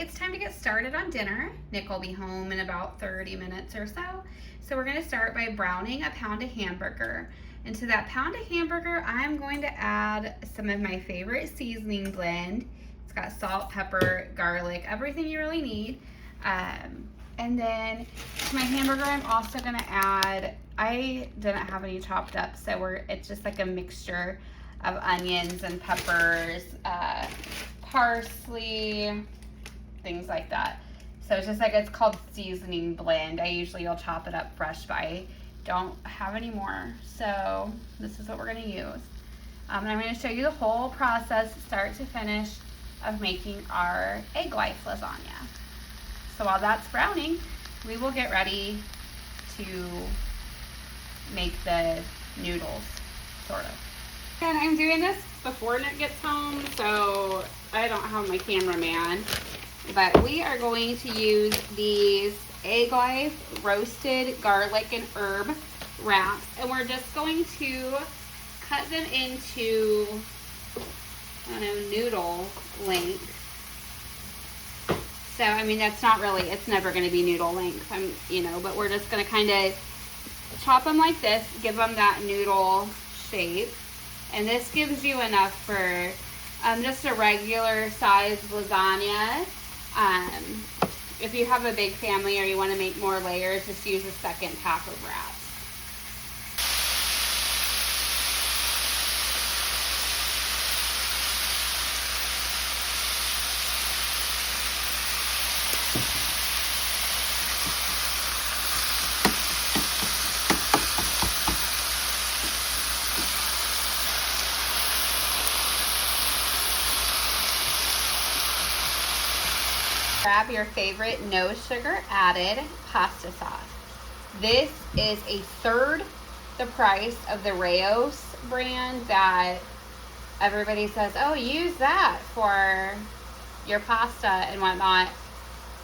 it's time to get started on dinner. Nick will be home in about 30 minutes or so. So we're gonna start by browning a pound of hamburger. And to that pound of hamburger, I'm going to add some of my favorite seasoning blend. It's got salt, pepper, garlic, everything you really need. And then to my hamburger, I'm also gonna add, I didn't have any chopped up, so it's just like a mixture of onions and peppers, parsley, things like that. So it's just like, it's called seasoning blend. I usually will chop it up fresh, but I don't have any more. So this is what we're gonna use. And I'm gonna show you the whole process, start to finish, of making our Egglife lasagna. So while that's browning, we will get ready to make the noodles, sort of. And I'm doing this before Nick gets home, so I don't have my cameraman. But we are going to use these Egglife roasted garlic and herb wraps, and we're just going to cut them into, I don't know, noodle length. So, I mean, that's not really, it's never going to be noodle length, but we're just going to kind of chop them like this, give them that noodle shape. And this gives you enough for just a regular size lasagna. If you have a big family or you want to make more layers, just use a second pack of wraps. Grab your favorite no sugar added pasta sauce. This is a third the price of the Rao's brand that everybody says, oh, use that for your pasta and whatnot.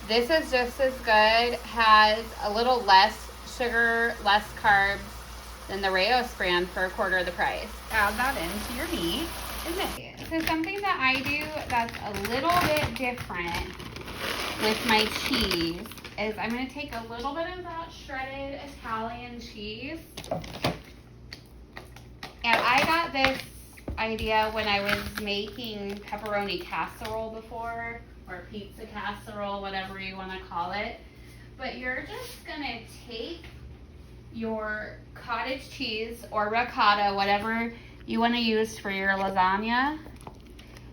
This is just as good, has a little less sugar, less carbs than the Rao's brand for a quarter of the price. Add that into your meat, isn't it? So something that I do that's a little bit different with my cheese is I'm going to take a little bit of that shredded Italian cheese. And I got this idea when I was making pepperoni casserole before, or pizza casserole, whatever you want to call it. But you're just going to take your cottage cheese or ricotta, whatever you want to use for your lasagna,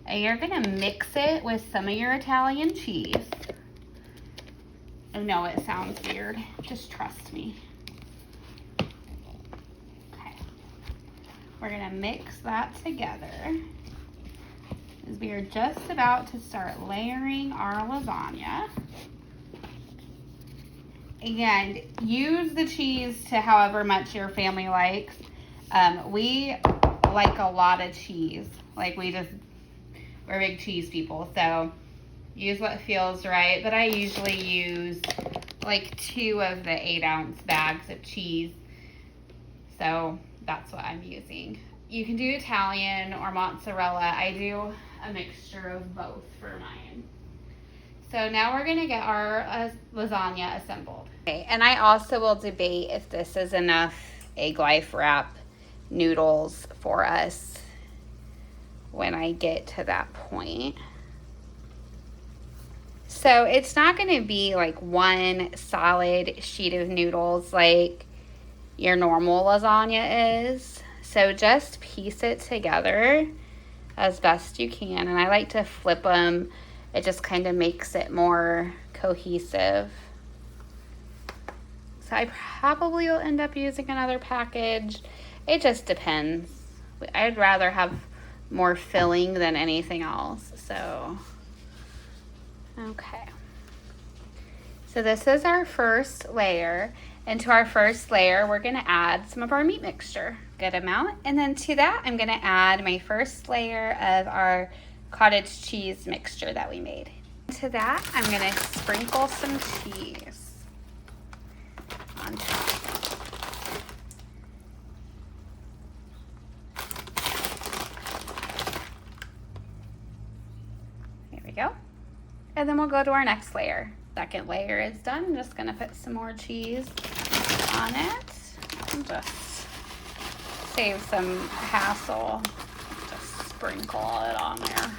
and you're going to mix it with some of your Italian cheese. I know it sounds weird, just trust me. Okay, we're gonna mix that together as we are just about to start layering our lasagna. And use the cheese to however much your family likes. We like a lot of cheese. Like we're big cheese people, so use what feels right, but I usually use like 2 of the 8-ounce bags of cheese. So that's what I'm using. You can do Italian or mozzarella. I do a mixture of both for mine. So now we're gonna get our lasagna assembled. Okay, and I also will debate if this is enough Egglife wrap noodles for us when I get to that point. So it's not going to be like one solid sheet of noodles like your normal lasagna is. So just piece it together as best you can. And I like to flip them. It just kind of makes it more cohesive. So I probably will end up using another package. It just depends. I'd rather have more filling than anything else. So okay, so this is our first layer, and to our first layer we're going to add some of our meat mixture, good amount, and then to that I'm going to add my first layer of our cottage cheese mixture that we made. To that I'm going to sprinkle some cheese on top. There we go. And And then we'll go to our next layer. Second layer is done. I'm just gonna put some more cheese on it. And just save some hassle. Just sprinkle it on there.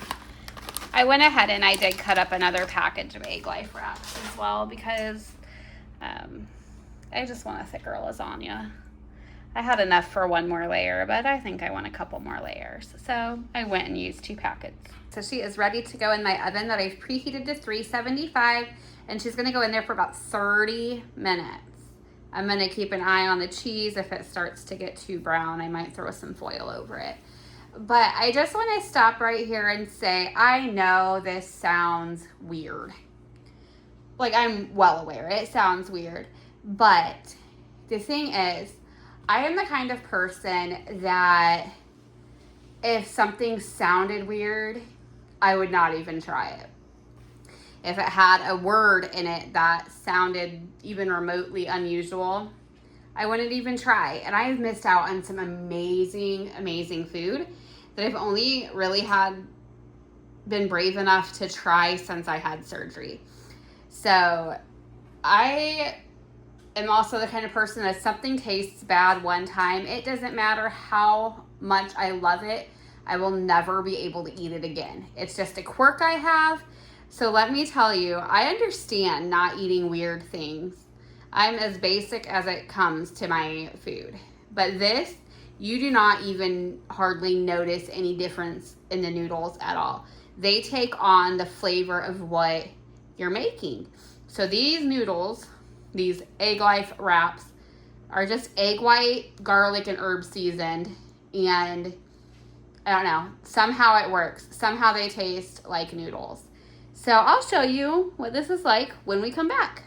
I went ahead and I did cut up another package of Egglife wraps as well because I just want a thicker lasagna. I had enough for one more layer, but I think I want a couple more layers. So I went and used 2 packets. So she is ready to go in my oven that I've preheated to 375, and she's gonna go in there for about 30 minutes. I'm gonna keep an eye on the cheese. If it starts to get too brown, I might throw some foil over it. But I just wanna stop right here and say, I know this sounds weird. Like, I'm well aware it sounds weird, but the thing is, I am the kind of person that if something sounded weird, I would not even try it. If it had a word in it that sounded even remotely unusual, I wouldn't even try. And I've missed out on some amazing, amazing food that I've only really been brave enough to try since I had surgery. So I am also the kind of person that if something tastes bad one time, it doesn't matter how much I love it, I will never be able to eat it again. It's just a quirk I have. So let me tell you, I understand not eating weird things. I'm as basic as it comes to my food. But this, you do not even hardly notice any difference in the noodles at all. They take on the flavor of what you're making. So these noodles, these Egglife wraps, are just egg white, garlic, and herb seasoned. And I don't know, somehow it works. Somehow they taste like noodles. So I'll show you what this is like when we come back.